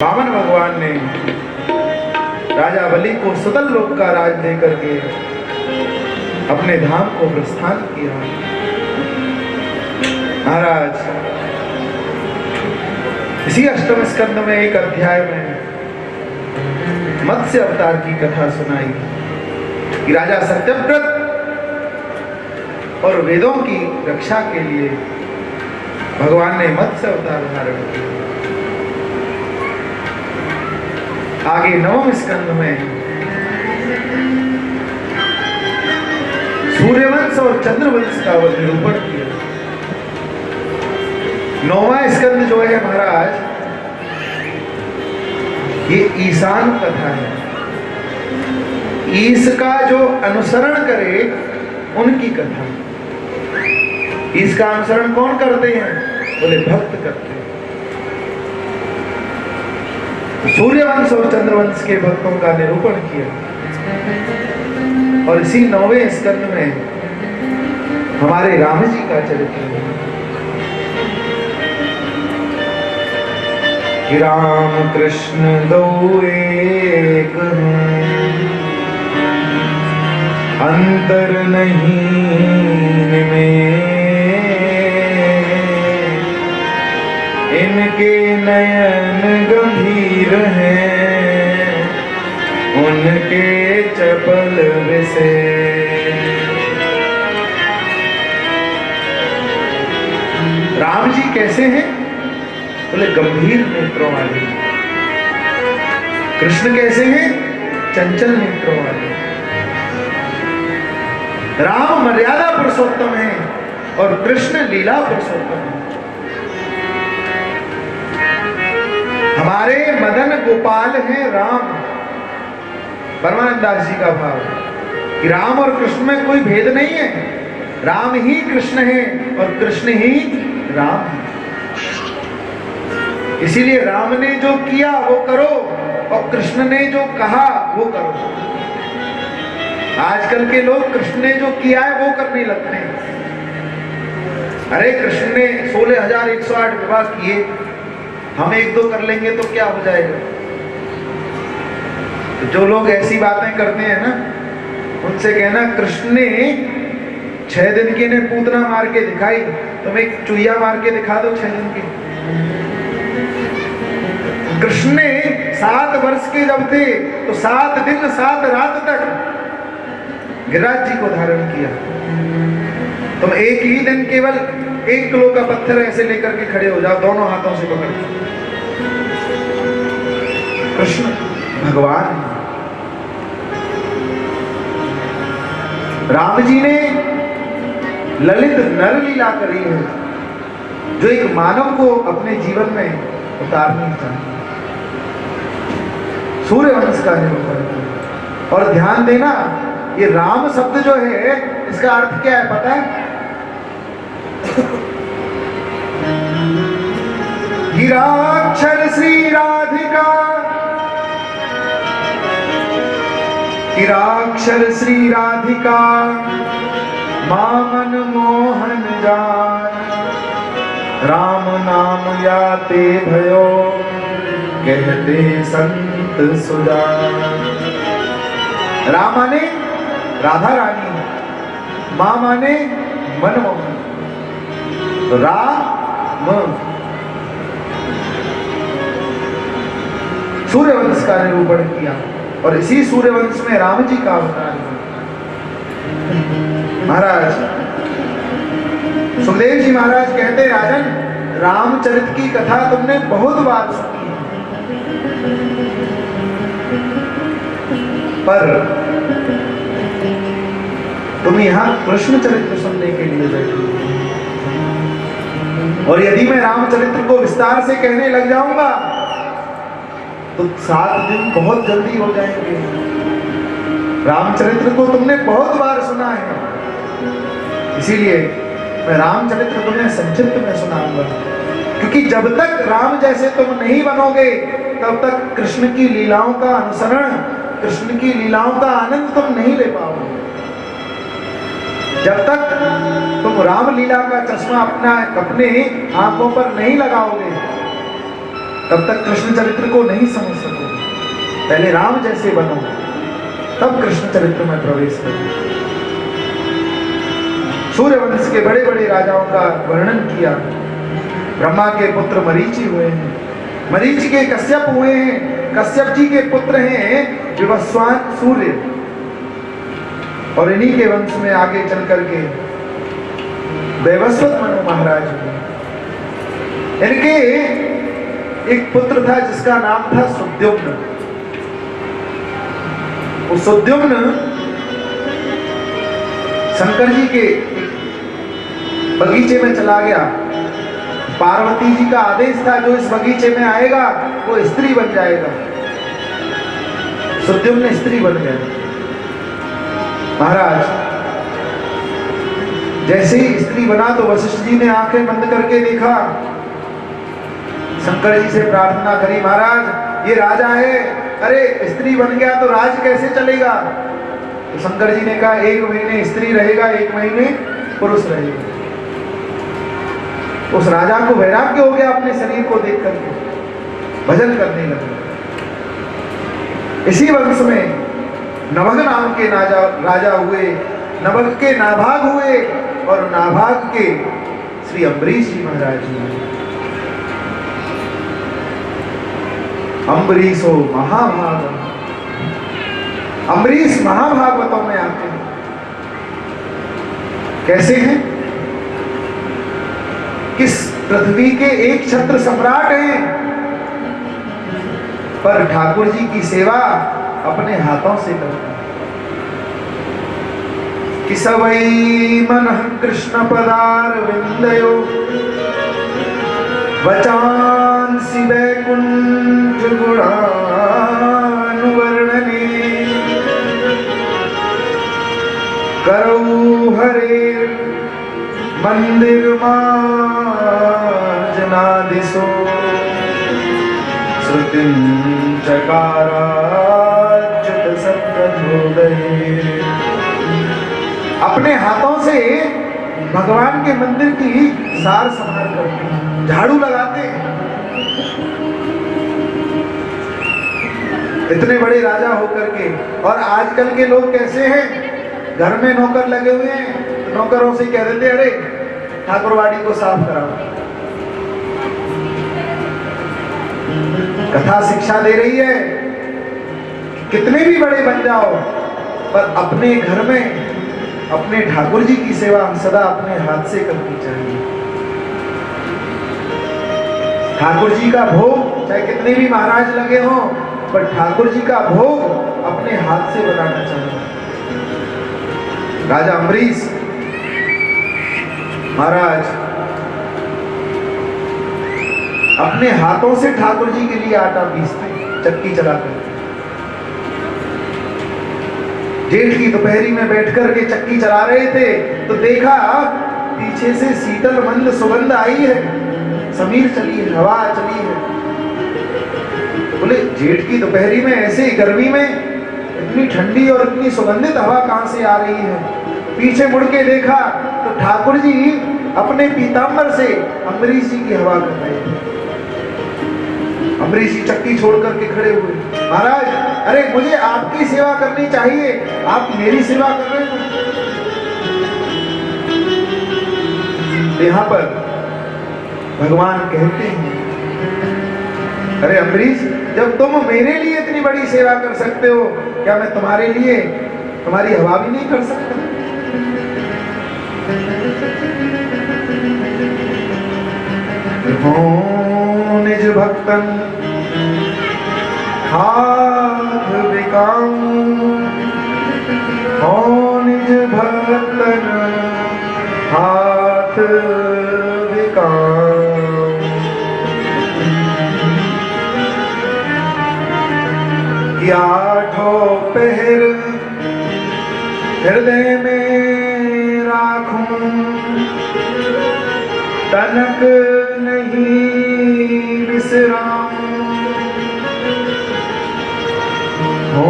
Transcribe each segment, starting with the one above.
वामन भगवान ने राजा बलि को सुतल लोक का राज देकर के अपने धाम को प्रस्थान किया। महाराज इसी अष्टम स्कंद में एक अध्याय में मत्स्य अवतार की कथा सुनाई कि राजा सत्यव्रत और वेदों की रक्षा के लिए भगवान ने मत्स्य अवतार धारण किया। आगे नवम स्कंद में सूर्यवंश और चंद्रवंश का निरूपण किया। नौवां स्कंद जो है महाराज ये ईशान कथा है। ईश का जो अनुसरण करे उनकी कथा। ईश का अनुसरण कौन करते हैं? बोले भक्त करते हैं। सूर्यवंश और चंद्रवंश के भक्तों का निरूपण किया। और इसी नौवें स्कंद में हमारे राम जी का चरित्र है कि राम कृष्ण दो एक अंतर नहीं में इनके नयन गंभीर हैं उनके चपल विषय। राम जी कैसे हैं? बोले गंभीर नेत्रों वाले। कृष्ण कैसे हैं? चंचल नेत्रों वाले। राम मर्यादा पुरुषोत्तम है और कृष्ण लीला पुरुषोत्तम है। हमारे मदन गोपाल हैं राम। परमानंद दास जी का भाव कि राम और कृष्ण में कोई भेद नहीं है। राम ही कृष्ण है और कृष्ण ही राम है। इसीलिए राम ने जो किया वो करो और कृष्ण ने जो कहा वो करो। आजकल के लोग कृष्ण ने जो किया है वो करने लगते हैं। अरे कृष्ण ने 16,108 विवाह किए, हम 1-2 कर लेंगे तो क्या हो जाएगा? तो जो लोग ऐसी बातें करते हैं ना उनसे कहना कृष्ण ने 6 दिन की ने पूतना मार के दिखाई, तुम एक चुईया मार के दिखा दो 6 दिन की। कृष्ण ने 7 वर्ष के जब थे तो 7 दिन 7 रात तक गिरिराज जी को धारण किया। तुम एक ही दिन केवल 1 किलो का पत्थर ऐसे लेकर के खड़े हो जाओ, दोनों हाथों से पकड़ के। कृष्ण भगवान। राम जी ने ललित नर लीला करी है जो एक मानव को अपने जीवन में उतारनी चाहिए। सूर्यवंश का निरूपण किया। और ध्यान देना ये राम शब्द जो है इसका अर्थ क्या है पता है? हीराक्षर श्री राधिका, हीराक्षर श्री राधिका मामन मोहन जान राम नाम याते भयो कहते संत सुजान। राम माने राधा रानी, मां माने मनमोहन। राम सूर्यवंश का निरूपण किया और इसी सूर्यवंश में राम जी का अवतार हुआ। महाराज सुखदेव जी महाराज कहते राजन रामचरित की कथा तुमने बहुत बार सुनी पर तुम यहाँ कृष्ण चरित्र सुनने के लिए बैठे। और यदि मैं रामचरित्र को विस्तार से कहने लग जाऊंगा तो 7 दिन बहुत जल्दी हो जाएंगे। रामचरित्र को तुमने बहुत बार सुना है, इसीलिए मैं रामचरित्र तुम्हें संक्षिप्त में सुनाऊंगा। क्योंकि जब तक राम जैसे तुम नहीं बनोगे तब तक कृष्ण की लीलाओं का अनुसरण, कृष्ण की लीलाओं का आनंद तुम नहीं ले पाओगे। जब तक तुम रामलीला का चश्मा अपने आंखों पर नहीं लगाओगे तब तक कृष्ण चरित्र को नहीं समझ सकोगे। पहले राम जैसे बनो, तब कृष्ण चरित्र में प्रवेश करो। सूर्यवंश के बड़े बड़े राजाओं का वर्णन किया। ब्रह्मा के पुत्र मरीचि हुए हैं, मरीचि के कश्यप हुए हैं, कश्यप जी के पुत्र हैं विवस्वान सूर्य, और इन्हीं के वंश में आगे चल करके वैवस्वत मनु महाराज हुए। इनके एक पुत्र था जिसका नाम था सुद्युम्न। वो सुद्युम्न शंकर जी के बगीचे में चला गया। पार्वती जी का आदेश था जो इस बगीचे में आएगा वो स्त्री बन जाएगा। सुद्युम्न स्त्री बन गया। महाराज जैसे ही स्त्री बना तो वशिष्ठ जी ने आंखें बंद करके देखा, शंकर जी से प्रार्थना करी, महाराज ये राजा है, अरे स्त्री बन गया तो राज कैसे चलेगा। तो शंकर जी ने कहा 1 महीने स्त्री रहेगा, 1 महीने पुरुष रहेगा। उस राजा को वैराग्य हो गया अपने शरीर को देख करके, भजन करने लगा। इसी वंश में नभग नाम के राजा हुए, नभग के नाभाग हुए, और नाभाग के श्री अम्बरीश जी महाराज हुए। अम्बरीश हो महाभाग, अम्बरीश महाभागवतों में आते हैं। कैसे हैं? किस पृथ्वी के एक छत्र सम्राट हैं, पर ठाकुर जी की सेवा अपने हाथों से करते हैं। कि सवै मनः कृष्ण पदार विंदयो वचांसि वैकुंठ गुणानुवर्णने करौ हरे मंदिर मार्जनादिशो श्रुतिं चकाराच्युत सत्तधोदये। अपने हाथों से भगवान के मंदिर की सार संभाल करते, झाड़ू लगाते। इतने बड़े राजा होकर के, और आजकल के लोग कैसे हैं, घर में नौकर लगे हुए हैं तो नौकरों से कह देते अरे ठाकुरवाड़ी को साफ कराओ। कथा शिक्षा दे रही है कितने भी बड़े बन जाओ, पर अपने घर में अपने ठाकुर जी की सेवा सदा अपने हाथ से करनी चाहिए। ठाकुर जी का भोग चाहे कितने भी महाराज लगे हों, पर ठाकुर जी का भोग अपने हाथ से बनाना चाहिए। राजा अम्बरीश महाराज अपने हाथों से ठाकुर जी के लिए आटा पीसते, चक्की चलाकर। जेठ की दोपहरी में बैठकर के चक्की चला रहे थे तो देखा पीछे से शीतल मंद सुगंध आई है, समीर चली है, हवा चली है। बोले जेठ की दोपहरी में ऐसे ही गर्मी में इतनी ठंडी और इतनी सुगंधित हवा कहां से आ रही है। पीछे मुड़ के देखा तो ठाकुर जी अपने पीतांबर से अम्बरीश जी की हवा कर रहे थे। अम्बरीश जी चक्की छोड़ करके खड़े हुए, महाराज अरे मुझे आपकी सेवा करनी चाहिए, आप मेरी सेवा कर रहे हो। यहाँ पर भगवान कहते हैं अरे अम्बरीश जब तुम मेरे लिए इतनी बड़ी सेवा कर सकते हो, क्या मैं तुम्हारे लिए तुम्हारी हवा भी नहीं कर सकता। हो निज भक्तन हाथ बिकाऊं, हो निज भक्तन हाथ बिकाऊं। आठों पहर हृदय में राखूं, तनक नहीं विसराऊं। हो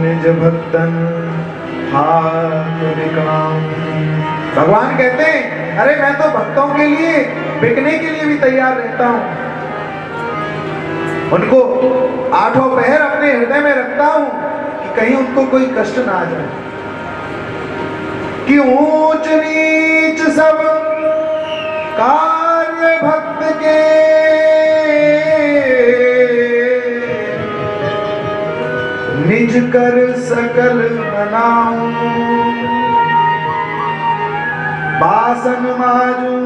निज भक्तन हाथ बिकाऊं। भगवान कहते हैं अरे मैं तो भक्तों के लिए बिकने के लिए भी तैयार रहता हूं। उनको आठों पहर अपने हृदय में रखता हूं कि कहीं उनको कोई कष्ट ना आ जाए। कि ऊंच नीच सब कार्य भक्त के, निज कर सकल बनाऊं। बासन माजूं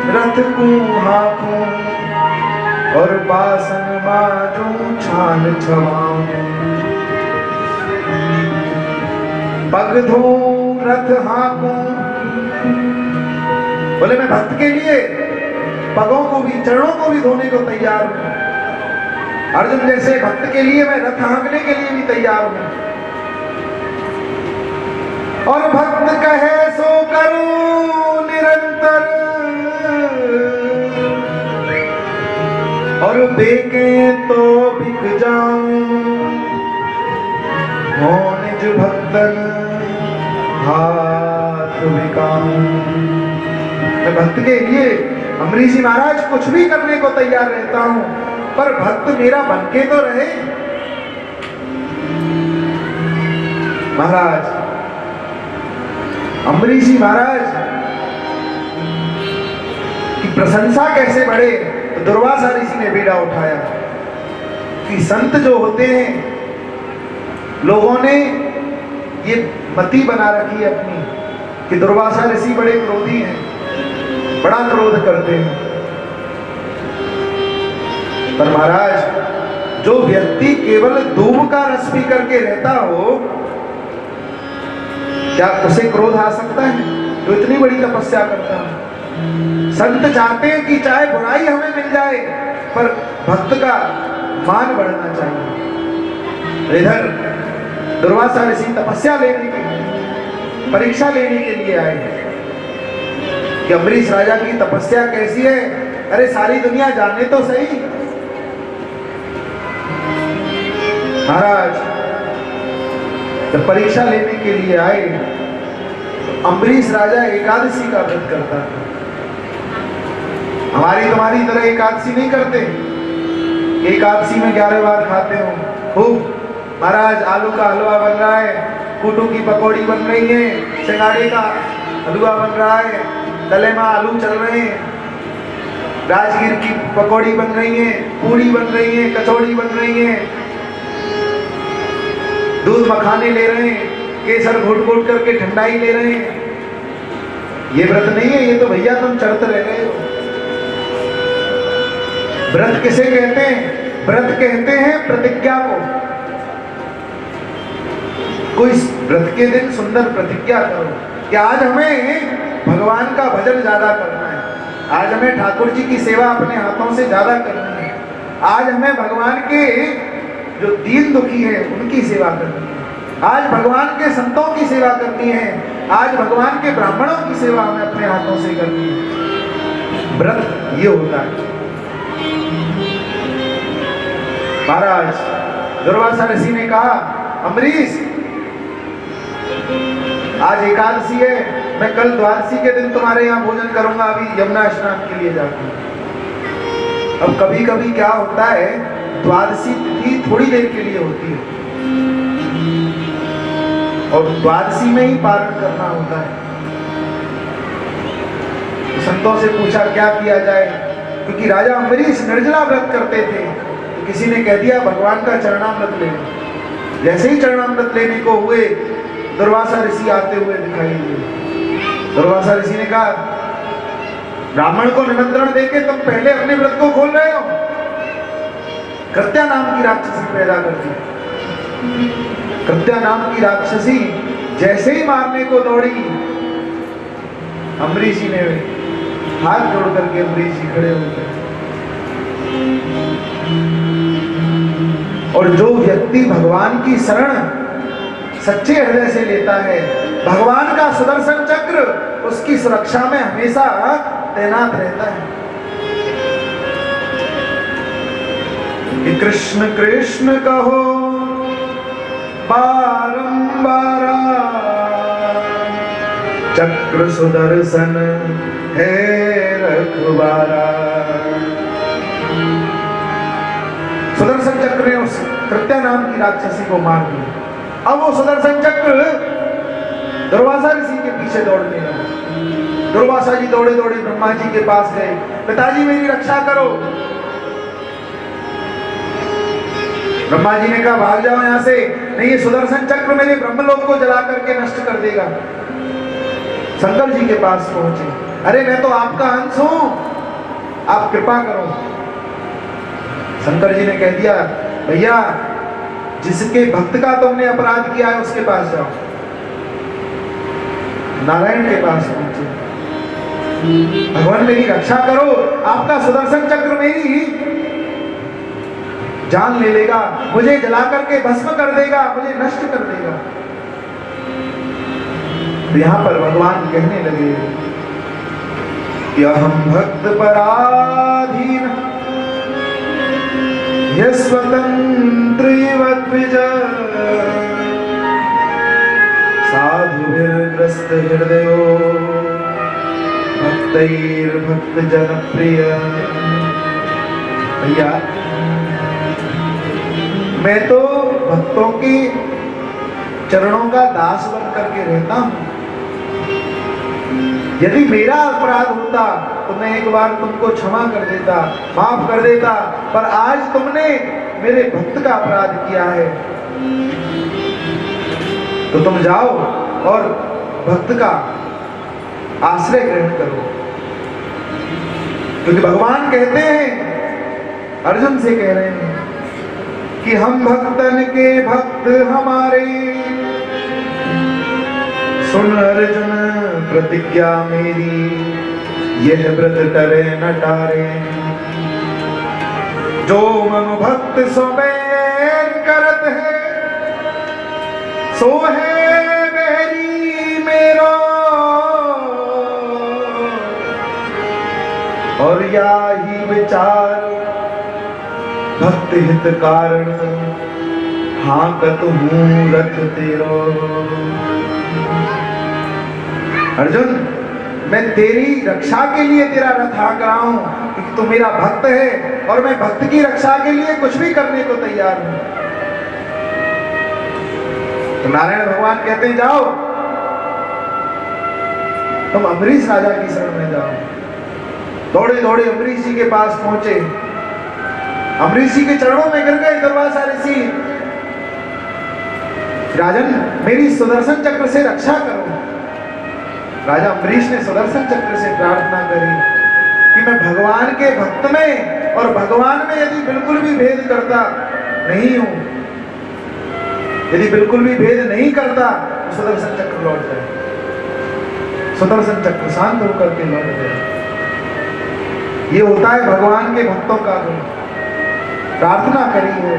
रथ को हाकूं, और बासन माजूं छान छवाऊं। पग धोऊं रथ हाकूं, बोले मैं भक्त के लिए पगों को भी, चरणों को भी धोने को तैयार हूं। अर्जुन जैसे भक्त के लिए मैं रथ हाँकने के लिए भी तैयार हूं। और भक्त कहे सो करूं निरंतर, और बेके तो बिक जाऊं। हो निज भक्तन हाथ बिकाऊं। मैं भक्त के लिए अम्बरीश जी महाराज कुछ भी करने को तैयार रहता हूं, पर भक्त मेरा बनके तो रहे। महाराज अम्बरीश जी महाराज की प्रशंसा कैसे बढ़े, तो दुर्वासा ऋषि ने बीड़ा उठाया कि संत जो होते हैं, लोगों ने ये मति बना रखी है अपनी कि दुर्वासा ऋषि बड़े क्रोधी हैं, बड़ा क्रोध करते हैं। पर महाराज जो व्यक्ति केवल दूब का रस पी करके रहता हो, क्या उसे क्रोध आ सकता है? जो इतनी बड़ी तपस्या करता है। संत चाहते हैं कि चाहे बुराई हमें मिल जाए, पर भक्त का मान बढ़ना चाहिए। इधर दुर्वासा ऋषि तपस्या लेने के लिए, परीक्षा लेने के लिए आए कि अम्बरीश राजा की तपस्या कैसी है। अरे सारी दुनिया जाने तो सही। महाराज जब परीक्षा लेने के लिए आए, तो अम्बरीश राजा एकादशी का व्रत करता है। हमारी तुम्हारी तरह एकादशी नहीं करते। एकादशी में 11 बार खाते हो खूब। महाराज आलू का हलवा बन रहा है, कूटू की पकौड़ी बन रही है, सिंगाड़े का हलवा बन रहा है, तले में आलू चल रहे हैं, राजगीर की पकौड़ी बन रही है, पूड़ी बन रही है, कचौड़ी बन रही है, दूध मखाने ले रहे हैं, केसर घोट घोट करके ठंडाई ले रहे हैं। ये व्रत नहीं है, ये तो भैया तुम चढ़ते रह गए हो। व्रत किसे कहते हैं? व्रत कहते हैं प्रतिज्ञा को। कोई व्रत के दिन सुंदर प्रतिज्ञा करो कि आज हमें भगवान का भजन ज्यादा करना है, आज हमें ठाकुर जी की सेवा अपने हाथों से ज्यादा करनी है, आज हमें भगवान के जो दीन दुखी है उनकी सेवा करनी है, आज भगवान के संतों की सेवा करनी है, आज भगवान के ब्राह्मणों की सेवा हमें अपने हाथों से करनी है। व्रत ये होता है। महाराज दुर्वासा ऋषि ने कहा, अम्बरीश आज एकादशी है, मैं कल द्वादशी के दिन तुम्हारे यहाँ भोजन करूंगा, अभी यमुना स्नान के लिए जाता हूँ। अब कभी कभी क्या होता है, द्वादशी तिथि थोड़ी देर के लिए होती है और द्वादशी में ही पारण करना होता है। तो संतों से पूछा क्या किया जाए, क्योंकि राजा अम्बरीश निर्जला व्रत करते थे। तो किसी ने कह दिया भगवान का चरणामृत ले लो। जैसे ही चरणामृत लेने को हुए, दुर्वासा ऋषि आते हुए दिखाई दिए। दुर्वासा ऋषि ने कहा, ब्राह्मण को निमंत्रण देके तुम पहले अपने व्रत को खोल रहे हो। कृत्या नाम की राक्षसी पैदा करती। कृत्या नाम की राक्षसी जैसे ही मारने को दौड़ी, अम्बरीश जी ने हाथ जोड़ करके अम्बरीश जी खड़े हो गए। और जो व्यक्ति भगवान की शरण सच्चे हृदय से लेता है, भगवान का सुदर्शन चक्र उसकी सुरक्षा में हमेशा तैनात रहता है। कि कृष्ण कृष्ण कहो बारंबार, चक्र सुदर्शन है रखवारा। सुदर्शन चक्र ने उस कृत्या नाम की राक्षसी को मार दिया। अब वो सुदर्शन चक्र दुर्वासा ऋषि के पीछे दौड़ने लगा। दुर्वासा जी दौड़े दौड़े ब्रह्मा जी के पास गए, पिताजी मेरी रक्षा करो। ब्रह्मा जी ने कहा भाग जाओ यहां से, नहीं ये सुदर्शन चक्र मेरे ब्रह्मलोक को जला करके नष्ट कर देगा। शंकर जी के पास पहुंचे, अरे मैं तो आपका अंश हूं, आप कृपा करो। शंकर जी ने कह दिया भैया जिसके भक्त का तुमने अपराध किया है उसके पास जाओ। नारायण के पास पहुंचे, भगवान मेरी रक्षा करो, आपका सुदर्शन चक्र मेरी जान ले लेगा, मुझे जला करके भस्म कर देगा, मुझे नष्ट कर देगा। तो यहां पर भगवान कहने लगे कि अहम भक्त पराधीन ये स्वतंत्र द्विज साधुभिर्ग्रस्त हृदयो भक्त जनप्रिय। भैया मैं तो भक्तों के चरणों का दास बन करके रहता हूं। यदि मेरा अपराध होता तो मैं एक बार तुमको क्षमा कर देता, माफ कर देता, पर आज तुमने मेरे भक्त का अपराध किया है तो तुम जाओ और भक्त का आश्रय ग्रहण करो। क्योंकि भगवान कहते हैं, अर्जुन से कह रहे हैं कि हम भक्तन के भक्त हमारे, सुन अर्जुन प्रतिज्ञा मेरी, यह व्रत करे न टारे। जो मम भक्त सो बैर करत है, सो है बैरी मेरो, और या ही विचार भक्त हित कारण, हाकत हूं रथ तेरो। अर्जुन मैं तेरी रक्षा के लिए तेरा रथ हाँक रहा हूं, क्योंकि तू मेरा भक्त है और मैं भक्त की रक्षा के लिए कुछ भी करने को तैयार हूं। तो नारायण भगवान कहते हैं जाओ तुम अम्बरीश राजा की शरण में जाओ। दौड़े दौड़े अम्बरीश जी के पास पहुंचे, अम्बरीश जी के चरणों में गिर गए दुर्वासा ऋषि। राजन मेरी सुदर्शन चक्र से रक्षा करो। राजा अम्बरीश ने सुदर्शन चक्र से प्रार्थना करी कि मैं भगवान के भक्त में और भगवान में यदि बिल्कुल भी भेद करता नहीं हूं, यदि बिल्कुल भी भेद नहीं करता तो सुदर्शन चक्र लौट जाए। सुदर्शन चक्र शांत होकर के लौट जाए। ये होता है भगवान के भक्तों का गुण। प्रार्थना करी है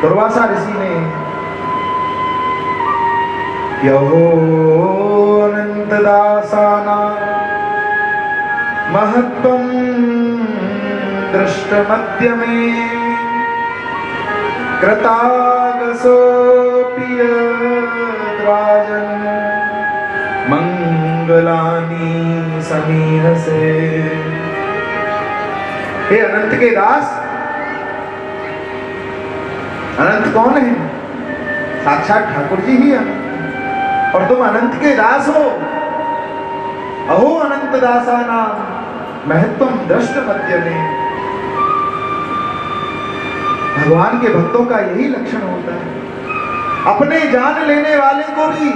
दुर्वासा ऋषि ने, यहो अनंत दासाना महत्वं दृष्ट मध्य में, कृतागसोऽपि यद्राजन् मंगलानि समीहसे। हे अनंत के दास, अनंत कौन है? साक्षात ठाकुर जी ही अनंत, और तुम अनंत के दास हो। अहो अनंत दासा नाम महत्वम दृष्ट मध्य में। भगवान के भक्तों का यही लक्षण होता है, अपने जान लेने वाले को भी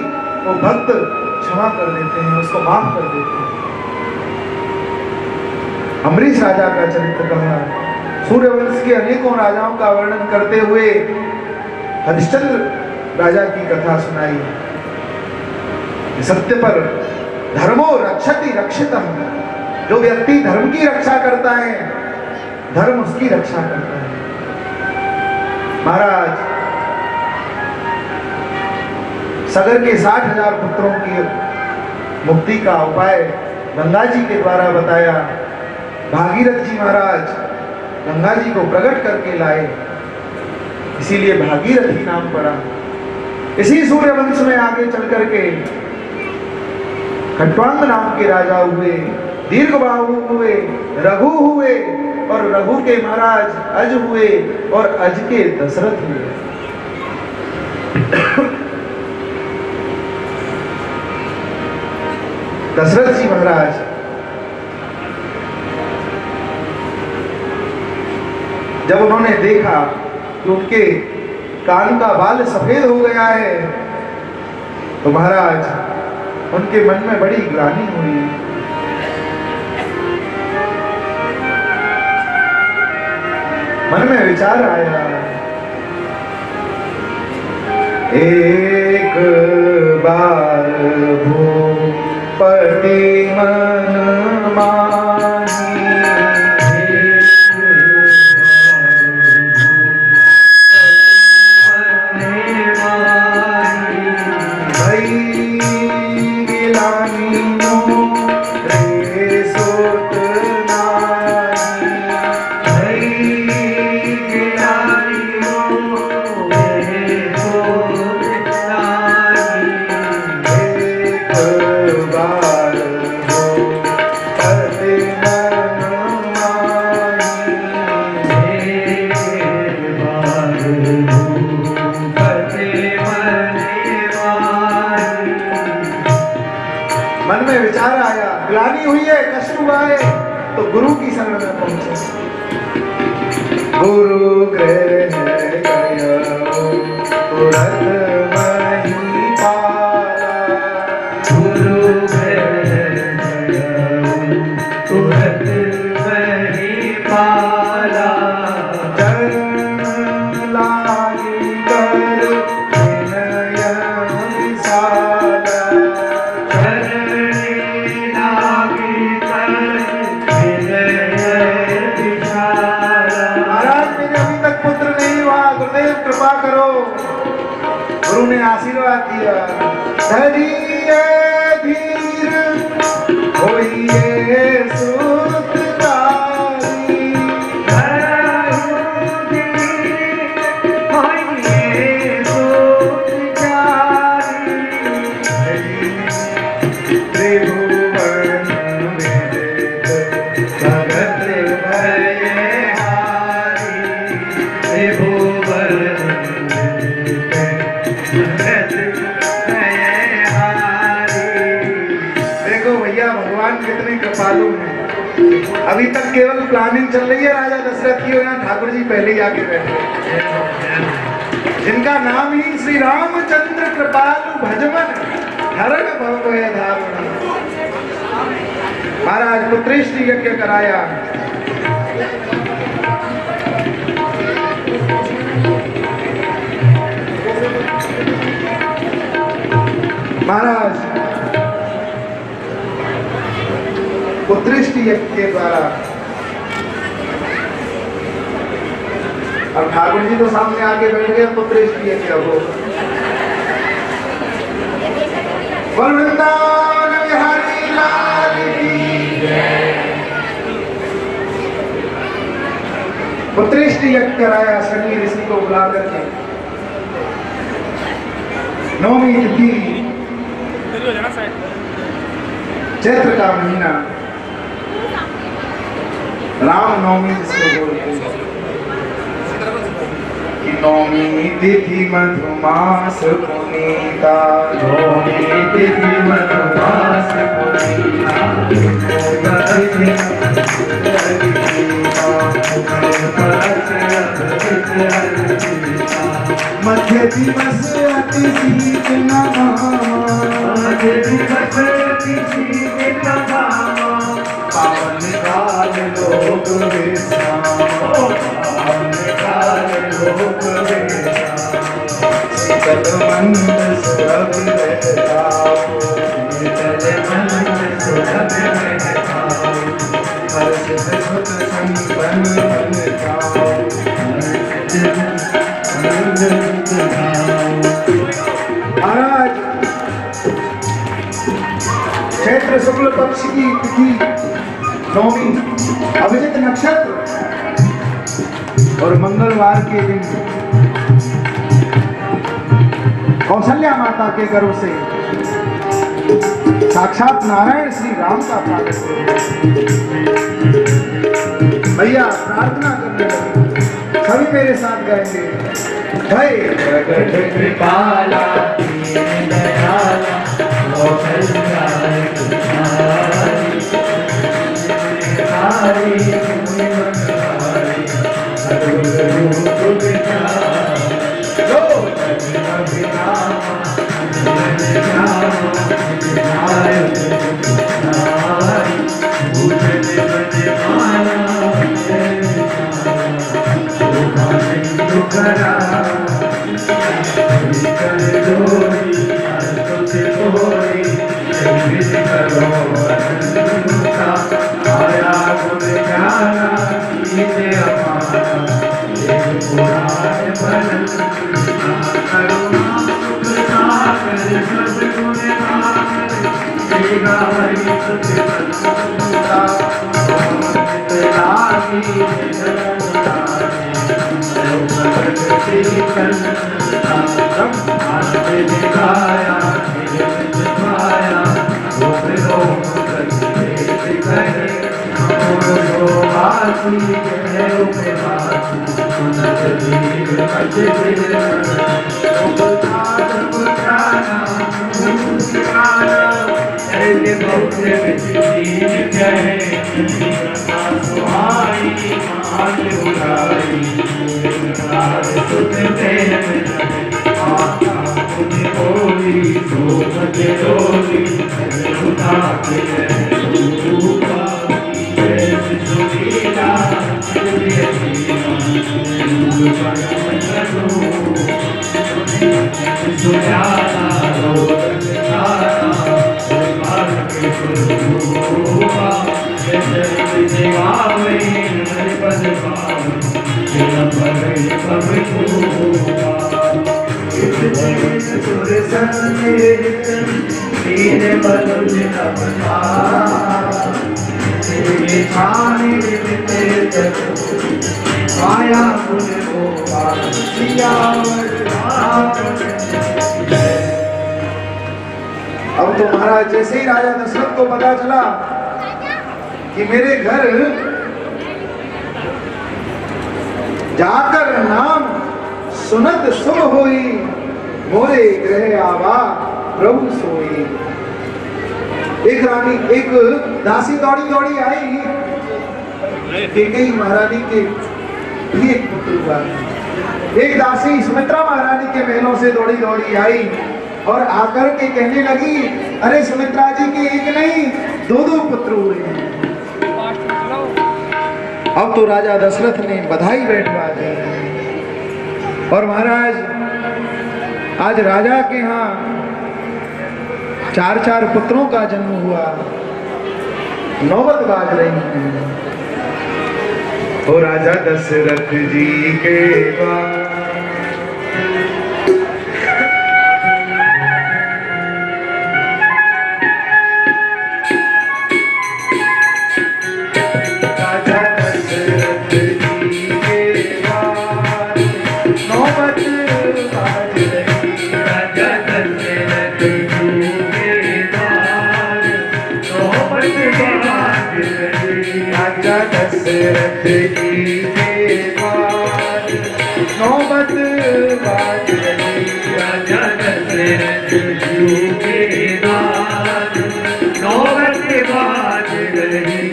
वो भक्त क्षमा कर देते हैं, उसको माफ कर देते हैं। अम्बरीश राजा का चरित्र कहा, सूर्यवंश के अनेकों राजाओं का वर्णन करते हुए हरिश्चंद्र राजा की कथा सुनाई। सत्य पर धर्मो रक्षति रक्षितम, जो व्यक्ति धर्म की रक्षा करता है धर्म उसकी रक्षा करता है। महाराज सगर के 60,000 पुत्रों की मुक्ति का उपाय गंगा जी के द्वारा बताया। भागीरथ जी महाराज गंगा जी को प्रकट करके लाए, इसीलिए भागीरथी नाम पड़ा। इसी सूर्यवंश में आगे चल करके खट्वांग नाम के राजा हुए, दीर्घबाहु हुए, रघु हुए, और रघु के महाराज अज हुए और अज के दशरथ हुए। दशरथ जी महाराज जब उन्होंने देखा कि उनके कान का बाल सफेद हो गया है तो महाराज उनके मन में बड़ी ग्लानि हुई। मन में विचार आया, एक बार भूपति मन माही, मन में विचार आया, ग्लानि हुई है, कष्ट हुआ है, तो गुरु की शरण में पहुंचे। गुरु गृह गयो तुरत मही पाला, गुरु गृह गयो तुरत मही पाला, चरण लागी कर विनय विशाला, कृपा करो। गुरु ने आशीर्वाद दिया, धरिए धीर होइए सुखकारी, होइए सुखकारी, त्रिभुवन विदित भगत भयहारी, त्रिभुवन कितने कृपालु हैं। अभी तक केवल प्लानिंग चल रही है राजा दशरथ की, और यहाँ ठाकुर जी पहले ही आके बैठे, जिनका नाम ही श्री रामचंद्र कृपालु भजमन हरण भव धारण। महाराज पुत्रेष्टि यज्ञ कराया। महाराज पुत्रेष्टि यज्ञ के द्वारा, अब ठाकुर जी तो सामने आके बैठ गए, पुत्रेष्टि यज्ञ हो। वृंदावन बिहारी लाल की जय। पुत्रेष्टि यज्ञ कराया शनि ऋषि को बुला करके। नौमी तिथि चैत्र का महीना, राम नवमी जिसको बोलते हैं, कि नौमी तिथि मधुमास पुनीता, नौमी तिथि मधुमास पुनीता, मध्य दिवस अति शीत नभामा, मध्य दिवस अति शीत नभामा, पावन काल लोक विश्राम, पावन काल लोक विश्राम, शीतल मंद सुरभ रहताओ, शीतल मंद सुरभ रहताओ, हर्षित सुत संपन्न बन जाओ, महाराज चैत्र शुक्ल पक्ष की तिथि नौमी, अभिजित नक्षत्र और मंगलवार के दिन कौशल्या माता के गर्भ से साक्षात नारायण श्री राम का प्रागट्य। भैया प्रार्थना करने लगे, सभी मेरे साथ गाएंगे। भाई जगत कृपाला दीन दयाला कौशल्याय कुमारी हरि मुनिवनहारी सद्गुरु रूप विचार लो अभिनामा अब तो महाराज जैसे ही राजा दशरथ को पता चला कि मेरे घर जाकर नाम सुनत शुभ होई, मोरे ग्रह आवा प्रभु सोई। एक रानी, एक दासी दौड़ी दौड़ी आई, कैकेयी महारानी के लिए एक पुत्र हुआ। एक दासी सुमित्रा महारानी के महलों से दौड़ी दौड़ी आई और आकर के कहने लगी, अरे सुमित्रा जी के एक नहीं दो दो पुत्र हुए हैं। अब तो राजा दशरथ ने बधाई बैठवा दी और महाराज आज राजा के यहाँ 4-4 पुत्रों का जन्म हुआ, नौबत बाज रही है। ओ राजा दशरथ जी के बाद दशरथ जी के बाद नौबत बाज रही, राजा दशरथ जी के बाद नौबत बाज रही।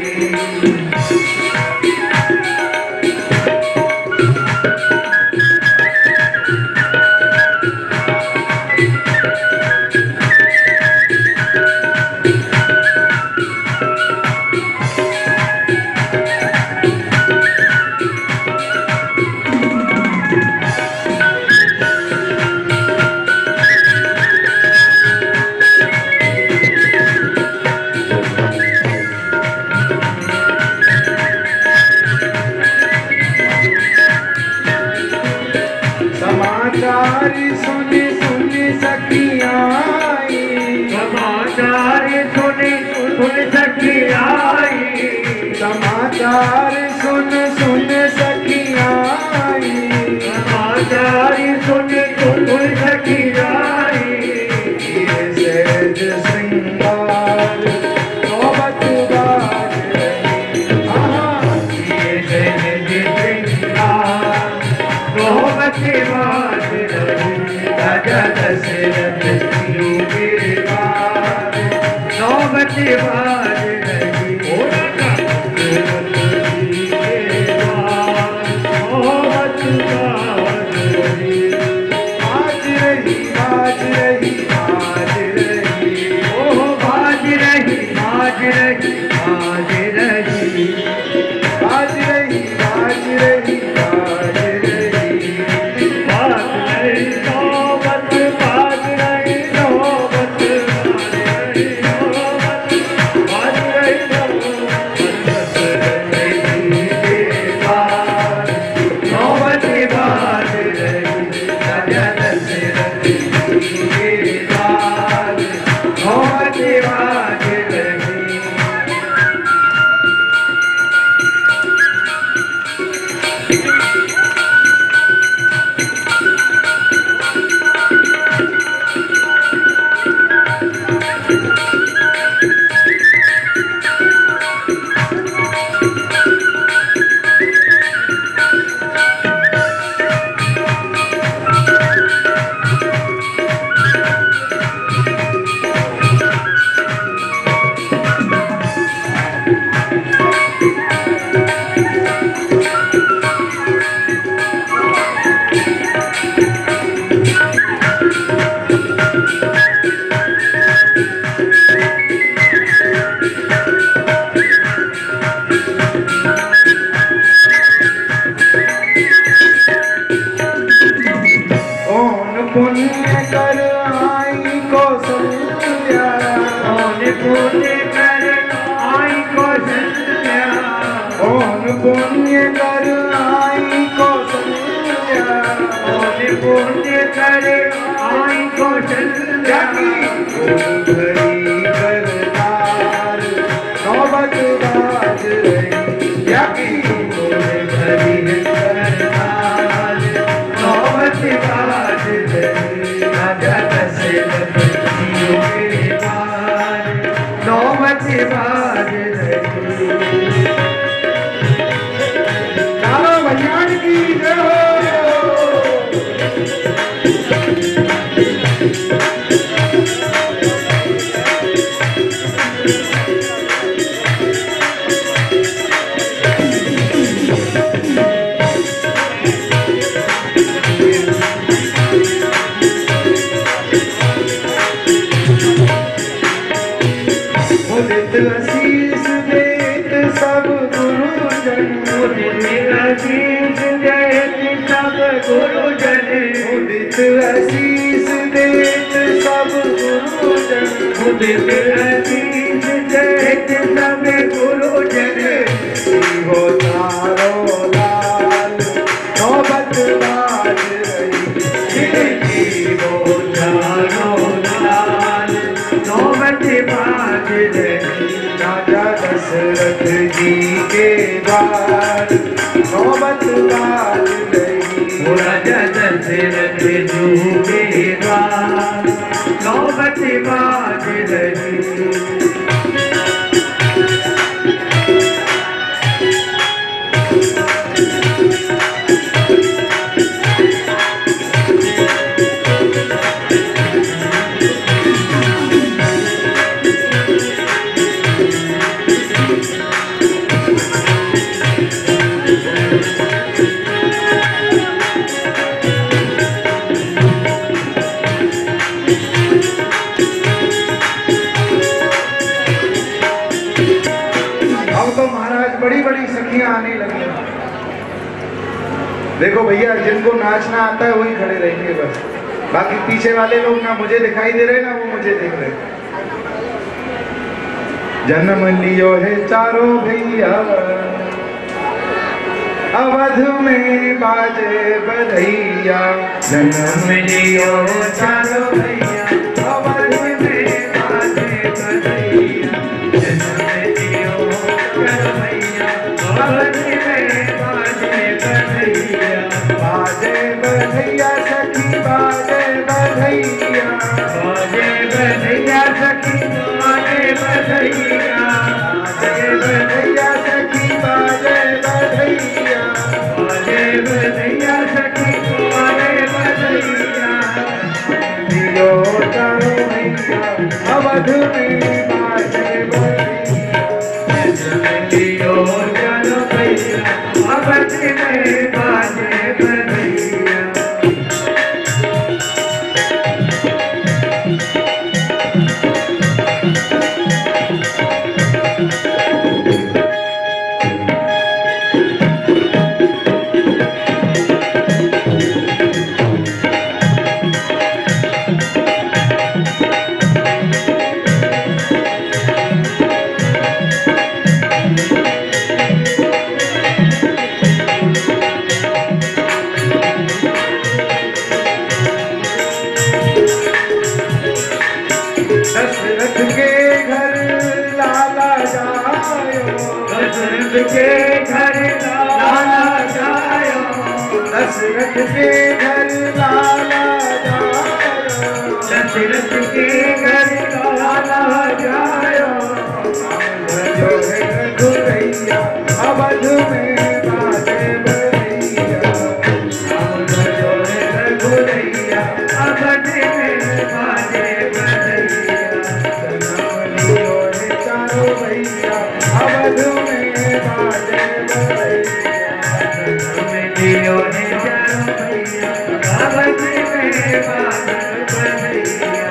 नौबत बाज रही राजा दशरथ जी के पास नौबत बाज रही दशरथ जी के पास नौबत बाज रही बाज रही बाज रही बाज रही ओह बाज रही बाज रही बाज रही बाज रही बाज रही बाज रही बाज रही नौबत बाज रही नौबत बाज रही नौबत दशरथ जी के पास नौबत बाज रही राजा दशरथ जी के पास नौबत बाज रही कौन पुण्य कर आई कौशल्या कौन पुण्य कर आई कौशल्या कौन पुण्य कर आई कौशल्या कौन पुण्य कर आई कौशल्या घड़ी करतार नौबत बाज रही याकी घड़ी करताल नौबत बाज रही राजा दशरथ जी के पास नौबत बाज रही चारों भगवान की जय हो उदित आशीष देत सब गुरुजन आशीष देत सब गुरुजन उदित आशीष देत सब गुरुजन उदित आशीष देत सब गुरुजन हो तारो लाल नौबत बाज रही जीवो चारो लाल नौबत बाज रही राजा दशरथ जी के द्वार नौबत बाज रही राजा दशरथ जी के द्वार नौबत बाज रही बड़ी बड़ी सखियां आने लगी। देखो भैया, जिनको नाचना आता है वही खड़े रहेंगे बस, बाकी पीछे वाले लोग ना मुझे दिखाई दे रहे ना वो मुझे देख रहे। जन्म लियो है चारों भैया अवध में बाजे बधैया, जन्म लियो चारों भैया अवध में बाजे बधैया, जन्म लियो चारों भैया अवध में बाजे बधैया, बाजे बधैया सखी बाजे बधैया, बाजे बधैया सखी बाजे बधैया, बाजे बधैया सखी बाजे बधैया, बाजे बधैया सखी बाजे दशरथ के घर लाला जायो, दशरथ के घर लाला जायो, जो है रघुरैया अवध में बाजे बधैया, जो है रघुरैया अवध में बाजे बधैया, जन्म लियो है चारों भैया अवध में बाजे बधैया, लियो है चारों भैया अवध में बाजे बधैया।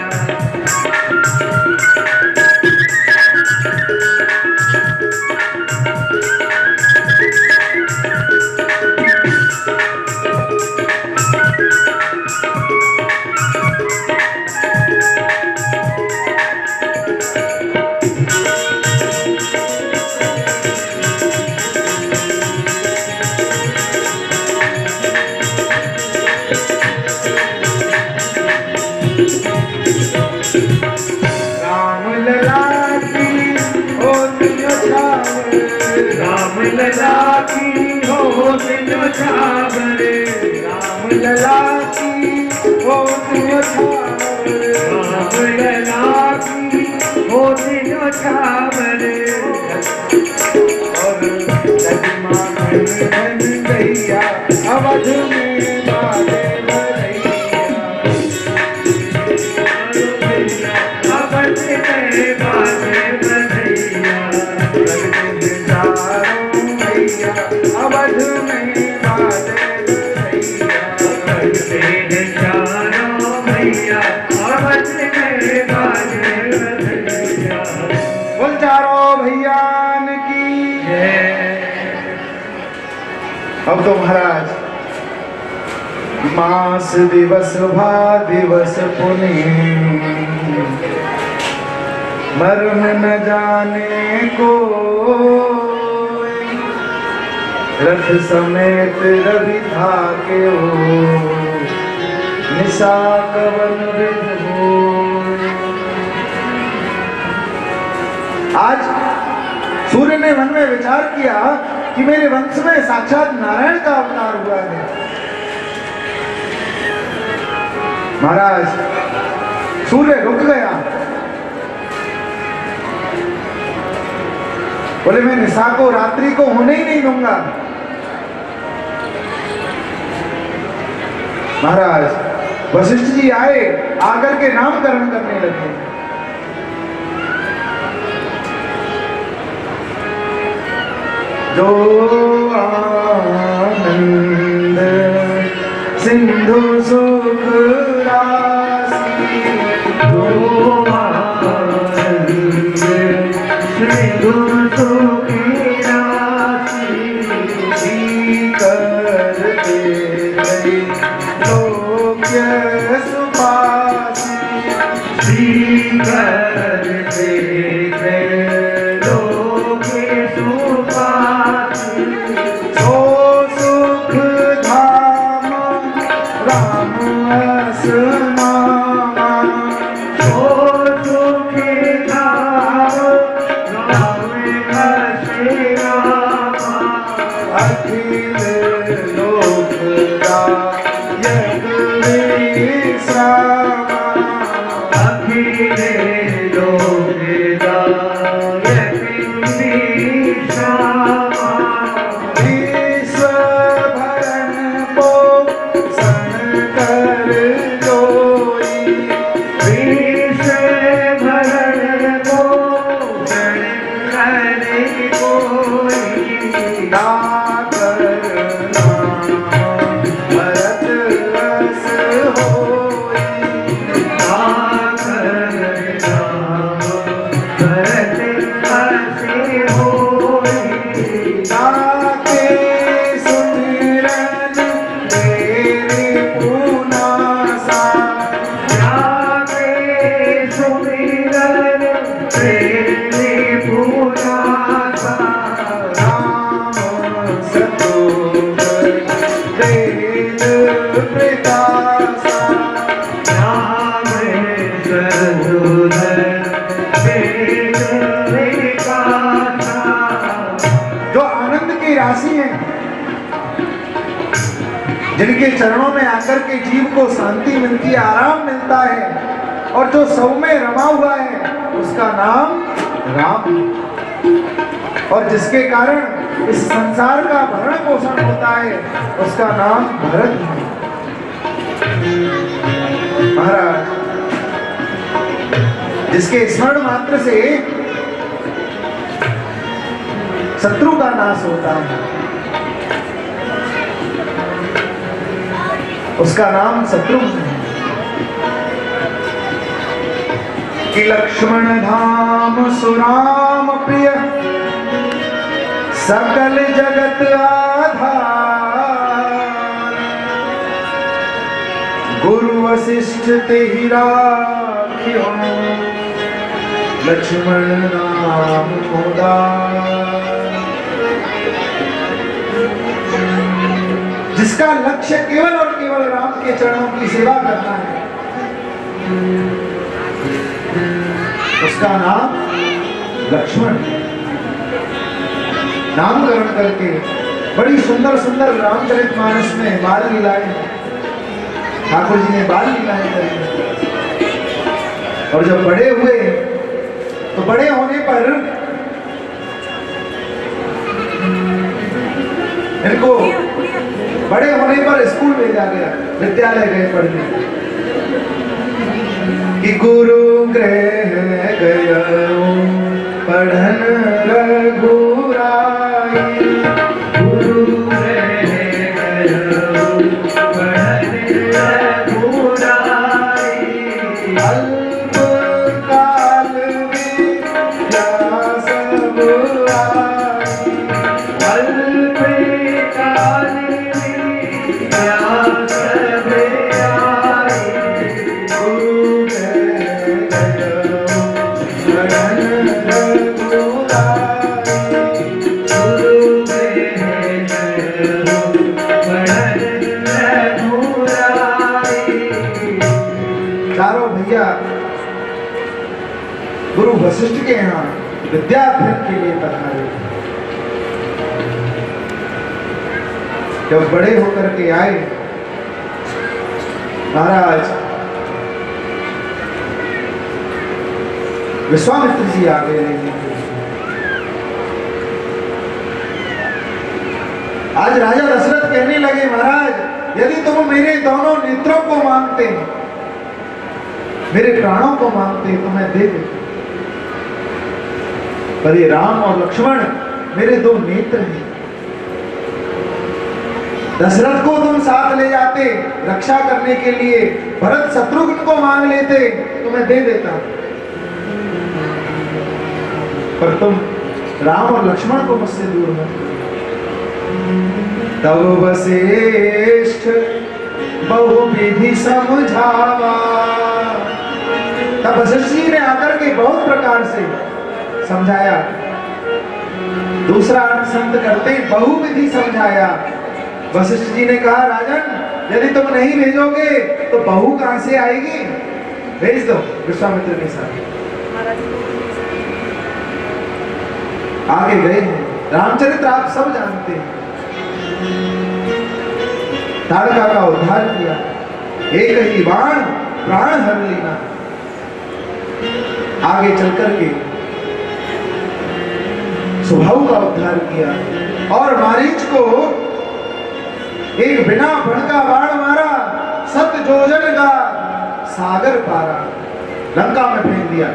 राम लला की होत न्योछावर, राम लला की होत न्योछावर, राम लला की होत न्योछावर, राम लला की होत न्योछावर, और लक्ष्मण बन गैया अवध में बाजे बधैया, अवध में बाजे बधैया, चारों भैया अवध में बाजे बधैया, चारों भैया अवध में बाजे बधैया। बोल चारों भैयान की जय। अब तो महाराज मास दिवस भा दिवस पुनि मर्म न जाने को, रथ समेत रवि था के निशा कवन विध होय। आज सूर्य ने मन में विचार किया कि मेरे वंश में साक्षात नारायण का अवतार हुआ है। महाराज सूर्य रुक गया, बोले मैं निशा को रात्रि को होने ही नहीं दूंगा। महाराज वशिष्ठ जी आए, आकर के नामकरण करने लगे। जो आनंद सिंधु सुख राशि, जो आनंद सिंधु सुख राशि, करते गए लोक्य सुपासी, करते गए लोके सुपासी, सो सुख धाम राम असमामा, सो सुख धाम राम असमामा, अखिल लोकदायक विश्रामा, अखिल लोकदायक विश्रामा, विश्व भरण पोषण कर जोई, विश्व भरण पोषण करे कोई, दातर नाम भरत रस होई, आकर नाम भरत हसे होई, ताके सुमिरन तेरे पुनासा, जाके सुमिरन तेरे पुनासा, राम सतोष वेद प्रकाशा, नाम सरोदर वेद विकासा। जो आनंद की राशि है जिनके चरणों में आकर के जीव को शांति मिलती है, आराम मिलता है, और जो सब में रमा हुआ है उसका नाम राम है। और जिसके कारण इस संसार का भरण पोषण होता है उसका नाम भरत है। महाराज, जिसके स्मरण मात्र से शत्रु का नाश होता है उसका नाम शत्रुघ्न है। कि लक्ष्मण धाम सुराम प्रिय सकल जगत आधार, गुरु वशिष्ठ तेहि राखियो लक्ष्मण नाम उदार। जिसका लक्ष्य केवल और केवल राम के चरणों की सेवा करना है उसका नाम लक्ष्मण है। नामकरण करके बड़ी सुंदर सुंदर रामचरितमानस में बाल लीलाएं ठाकुर जी ने बाल लीलाएं करी। और जब बड़े हुए तो बड़े होने पर इनको बड़े होने पर स्कूल भेजा गया, विद्यालय गए पढ़ने। कि गुरु गृह गयो पढ़न रघुराई, गुरु गृह गयो पढ़न रघुराई, अल्प काल विद्या सब आई, अल्प काल विद्या सब आई, गुरु गृह गयो पढ़न रघुराई। गुरु गृह गयो पढ़न रघुराई। चारों भैया गुरु वशिष्ठ के यहाँ विद्याध्ययन के लिए पधारे। जब बड़े होकर के आए महाराज, विश्वामित्र जी आ गए लेने के लिए। आज राजा दशरथ कहने लगे, महाराज यदि तुम मेरे दोनों नेत्रों को मांगते, मेरे प्राणों को मांगते तो मैं दे देता, पर ये राम और लक्ष्मण मेरे दो नेत्र हैं। दशरथ को तुम साथ ले जाते रक्षा करने के लिए, भरत शत्रुघ्न को मांग लेते तो मैं दे देता, पर तुम राम और लक्ष्मण को मुझसे दूर मत। तब वशिष्ठ बहुविधि समझावा। तब वशिष्ठ जी ने आकर के बहुत प्रकार से समझाया। दूसरा अर्थ संत करते बहुविधि समझाया। वशिष्ठ जी ने कहा, राजन यदि तुम नहीं भेजोगे तो बहू कहां से आएगी, भेज दो विश्वामित्र के साथ। आगे गए हैं। रामचरित्र आप सब जानते हैं। ताड़का का उद्धार किया, एक ही बाण प्राण हर लेना। आगे चलकर के सुभाव का उद्धार किया और मारीच को एक बिना बण का बाण मारा, 7 योजन का सागर पारा, लंका में फेंक दिया।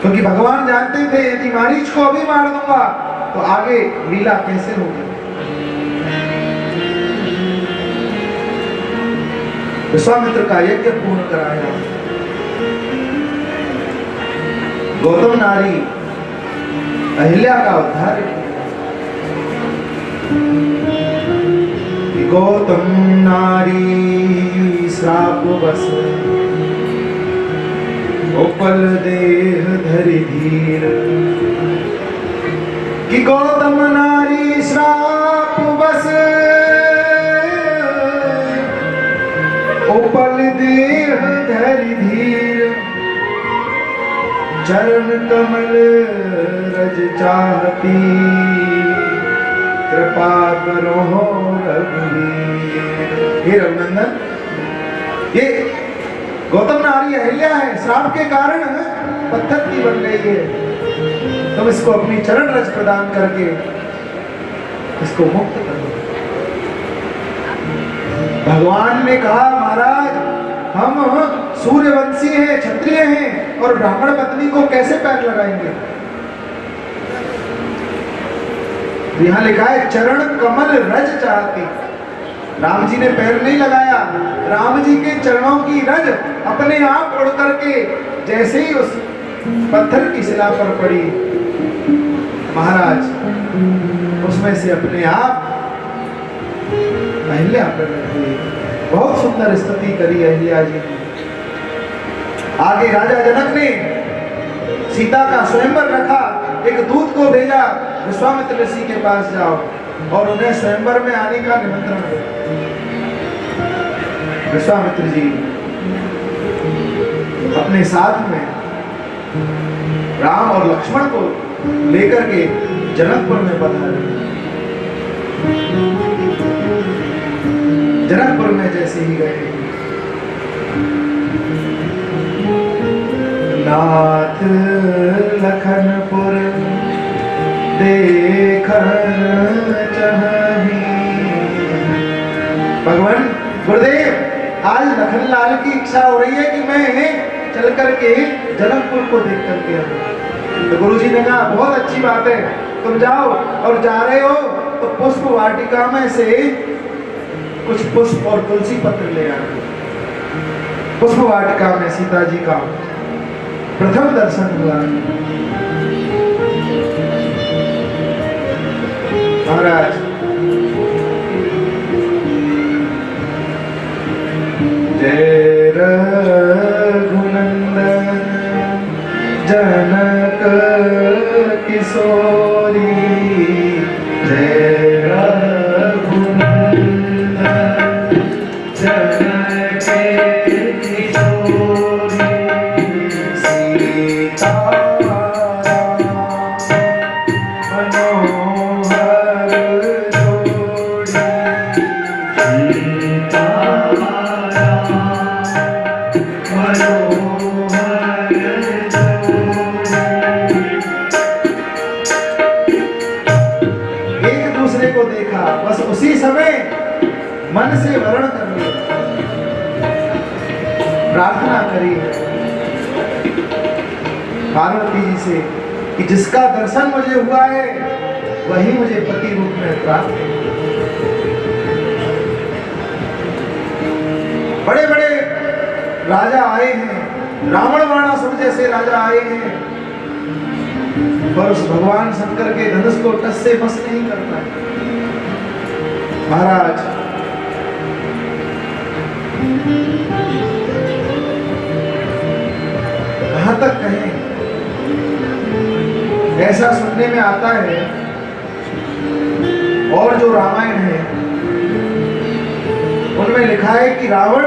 क्योंकि भगवान जानते थे यदि मारीच को अभी मार दूंगा तो आगे लीला कैसे होगी। विश्वामित्र का यज्ञ पूर्ण कराया। गौतम नारी अहिल्या का उद्धार किया। गौतम नारी श्राप बस, उपल देह धरि धीर। कि गौतम नारी श्राप बस, उपल देह धरि धीर। चरण कमल रज चाहती, कृपा करो रघुवीर। हे रघुनंदन, ये गौतम नारी अहिल्या है, श्राप के कारण पत्थर की बन गई है, तुम इसको अपनी चरण रज प्रदान करके इसको मुक्त कर दो। भगवान ने कहा महाराज हम सूर्यवंशी हैं, क्षत्रिय हैं और ब्राह्मण पत्नी को कैसे पैर लगाएंगे? यहां लिखा है चरण कमल रज चाहती। राम जी ने पैर नहीं लगाया, राम जी के चरणों की रज अपने आप उड़ करके जैसे ही उस पत्थर की शिला पर पड़ी, महाराज उसमें से अपने आप अहिल्या प्रकट हुई। बहुत सुंदर स्तुति करी अहिल्या जी ने। आगे राजा जनक ने सीता का स्वयंवर रखा, एक दूत को भेजा विश्वामित्र ऋषि के पास जाओ और उन्हें स्वयंवर में आने का निमंत्रण दो। विश्वामित्र जी अपने साथ में राम और लक्ष्मण को लेकर के जनकपुर में पधारे। जनकपुर में जैसे ही गए, नाथ लखनपुर देखन चाही। भगवान गुरुदेव, आज लखनलाल की इच्छा हो रही है कि मैं चल करके जनकपुर को देख करके आऊं। तो गुरुजी ने कहा बहुत अच्छी बात है, तुम जाओ, और जा रहे हो तो पुष्प वाटिका में से कुछ पुष्प और तुलसी पत्र ले आए। पुष्प वाटिका में सीता जी का प्रथम दर्शन हुआ। महाराज जय रघुनंदन जनक किशोरी, जय रघुनंदन जनक किशोरी, सीता मनोहर जोड़ी, सीता को देखा, बस उसी समय मन से वर्ण कर लिया, प्रार्थना करी पार्वती जी से कि जिसका दर्शन मुझे हुआ है वही मुझे पति रूप में प्राप्त है। बड़े बड़े राजा आए हैं, रावण वाणासुर जैसे राजा आए हैं, पर उस भगवान शंकर के धनुष को टस से मस नहीं कर पाए। महाराज कहां तक कहें, ऐसा सुनने में आता है और जो रामायण है उनमें लिखा है कि रावण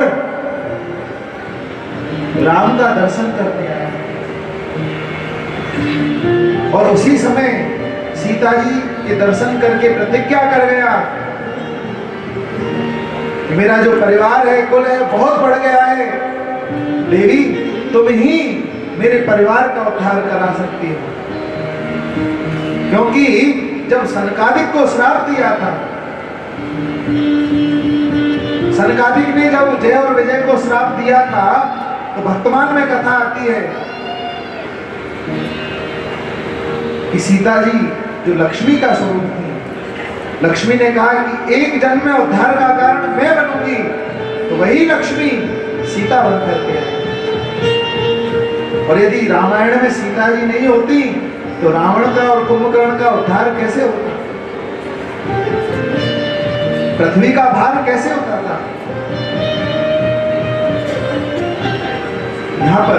राम का दर्शन करने आया और उसी समय सीता जी के दर्शन करके प्रतिज्ञा कर गया कि मेरा जो परिवार है, कुल है, बहुत बढ़ गया है, देवी तुम ही मेरे परिवार का उद्धार करा सकती हो। क्योंकि जब सनकादिक को श्राप दिया था, सनकादिक ने जब जय और विजय को श्राप दिया था, तो भक्तमान में कथा आती है कि सीता जी जो लक्ष्मी का स्वरूप थी, लक्ष्मी ने कहा कि एक जन्म में उद्धार का कारण मैं बनूंगी, तो वही लक्ष्मी सीता बन करके आई। और यदि रामायण में सीता जी नहीं होती तो रावण का और कुंभकर्ण का उद्धार कैसे होता, पृथ्वी का भार कैसे होता था। यहां पर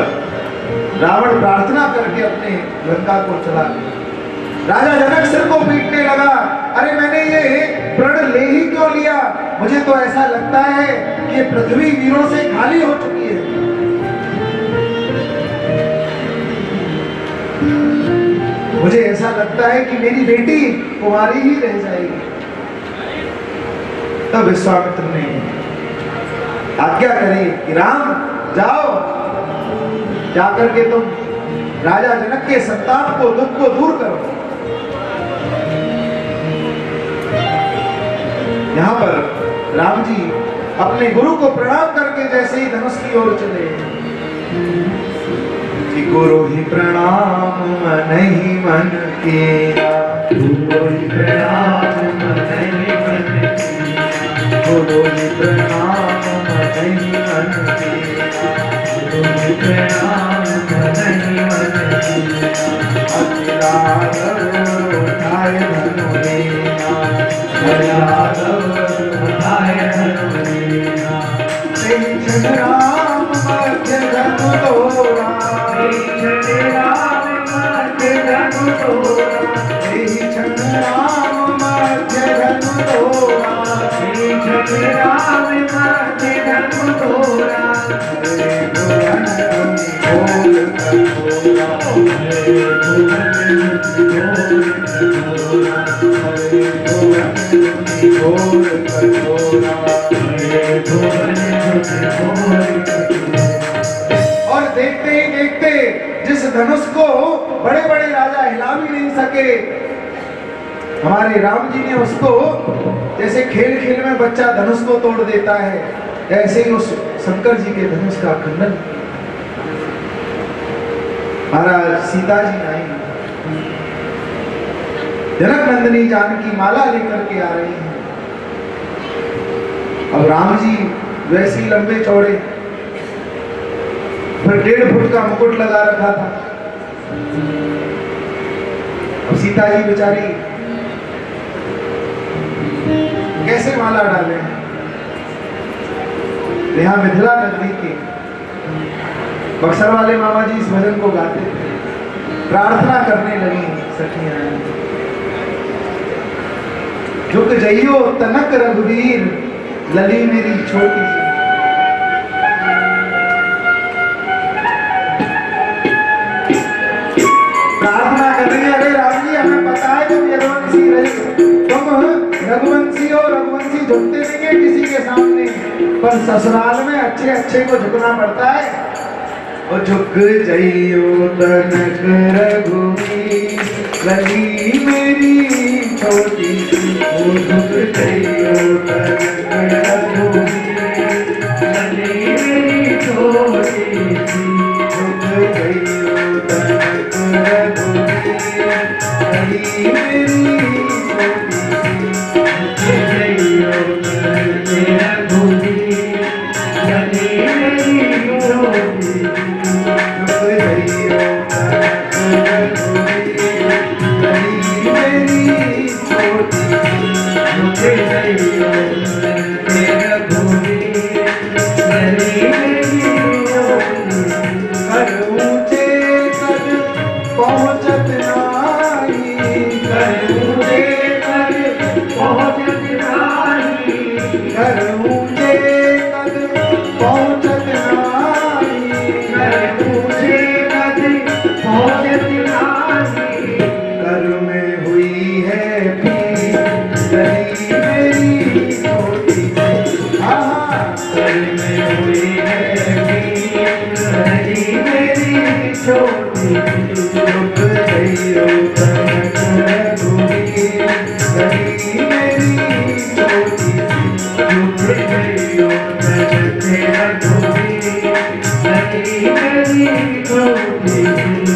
रावण प्रार्थना करके अपने लंका को चला गया। राजा जनक सिर को पीटने लगा, अरे मैंने ये प्रण ले ही क्यों लिया, मुझे तो ऐसा लगता है कि पृथ्वी वीरों से खाली हो चुकी है। मुझे ऐसा लगता है कि मेरी बेटी कुंवारी ही रह जाएगी। तब विश्वामित्र ने आज्ञा करे कि राम जाओ, जाकर के तुम राजा जनक के संताप को, दुख को दूर करो। यहां पर राम जी अपने गुरु को प्रणाम करके जैसे ही धनुष की ओर चले कि गुरु ही प्रणाम मन ही मन किया, गुरु ही प्रणाम मन ही मन किया, गुरु ही प्रणाम मन ही मन किया, गुरु ही प्रणाम मन ही मन किया। अति राघव उठाए धनु लेना, राघव उठाए धनु लेना, कृष्ण राम मध्य धनु तोड़ा, कृष्ण राम मध्य धनु तोड़ा, कृष्ण राम मध्य धनु तोड़ा, कृष्ण राम मध्य धनु तोड़ा। हरे भुवन बोल कठोरा, हरे भुवन बोल कठोरा, हरे भुवन बोल कठोरा। हरे भुवन बोल कठोरा। और देखते ही देखते जिस धनुष को बड़े बड़े राजा हिला भी नहीं सके, हमारे राम जी ने उसको, जैसे खेल खेल में बच्चा धनुष को तोड़ देता है, ऐसे ही उस शंकर जी के धनुष का खंडन। महाराज सीता जी आई, जनक नंदिनी जानकी माला लेकर के आ रही हैं। अब राम जी वैसे ही लंबे चौड़े, फिर 1.5 फुट का मुकुट लगा रखा था। अब सीता जी बेचारी कैसे माला डाले? यहाँ मिथिला नगरी के बक्सर वाले मामा जी इस भजन को गाते थे, प्रार्थना करने लगी सखियां, झुक जइयो तनक रघुवीर, लली मेरी छोटी सी। प्रार्थना कर रही है, अरे राम जी हमें पता है तुम यदुवंशी रही, तुम रघुवंशी हो, रघुवंशी झुकते नहीं है किसी के सामने, पर ससुराल में अच्छे अच्छे को झुकना पड़ता है। और झुक जइयो तनक रघुवीर, लली मेरी छोटी सी, ओ झुक जइयो तनक रघुवीर, लली मेरी छोटी सी। झुक जइयो तनक रघुवीर, लली मेरी छोटी सी। झुक जइयो तनक रघुवीर, लली मेरी छोटी सी। झुक जइयो तनक रघुवीर, लली मेरी छोटी सी। झुक जइयो तनक रघुवीर, लली मेरी छोटी सी। कर ऊंचे कद पहुंचत नाई, कर ऊंचे कद पहुंचत नाई, कर ऊंचे कद पहुंचत नाई, कर ऊंचे कद पहुंचत नाई। कर में हुई है पीर, लली मेरी छोटी सी। आहा, कर में हुई है पीर, लली मेरी छोटी सी। झुक जइयो तनक रघुवीर, लली मेरी छोटी सी। झुक जइयो तनक रघुवीर, लली मेरी छोटी सी।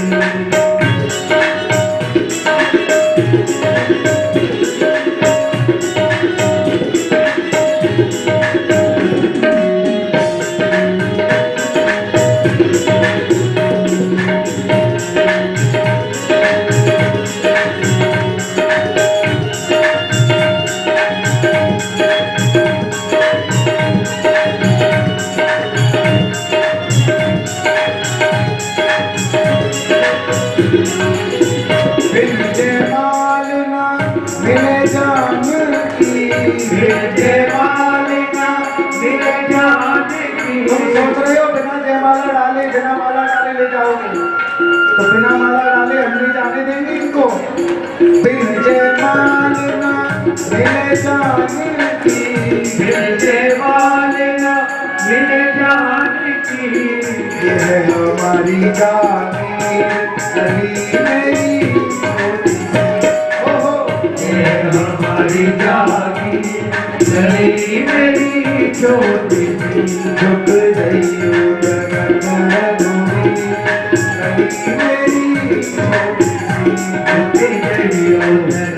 तो बिना माला डाले हम नहीं जाने देंगे इनको। बिन जयमाला मिले जाने की, बिन जयमाला ये है हमारी जागीर गली मेरी छोटी सी। ओहो ये हमारी जागी गली मेरी छोटी सी झुक गई उधर रघुवीर गली मेरी छोटी सी। झुक गई उधर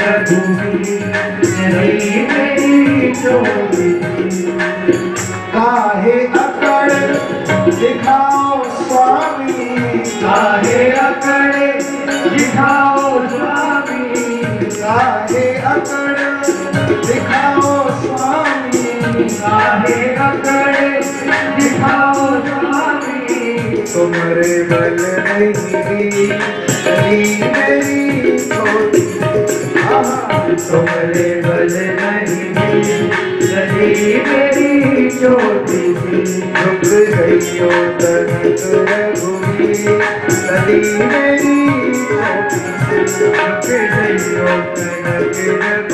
रघुवीर गली मेरी छोटी सी काहे अकड़ दिखाओ स्वामी काहे अकड़ दिखाओ स्वामी काहे अकड़ दिखाओ स्वामी काहे अकड़ दिखाओ स्वामी तुम्हारे बल नहीं गली मेरी छोटी तुम्हारे बल नहीं गली मेरी छोटी सी झुक गई उधर रघुवीर गली मेरी छोटी सी। झुक गई रघुवीर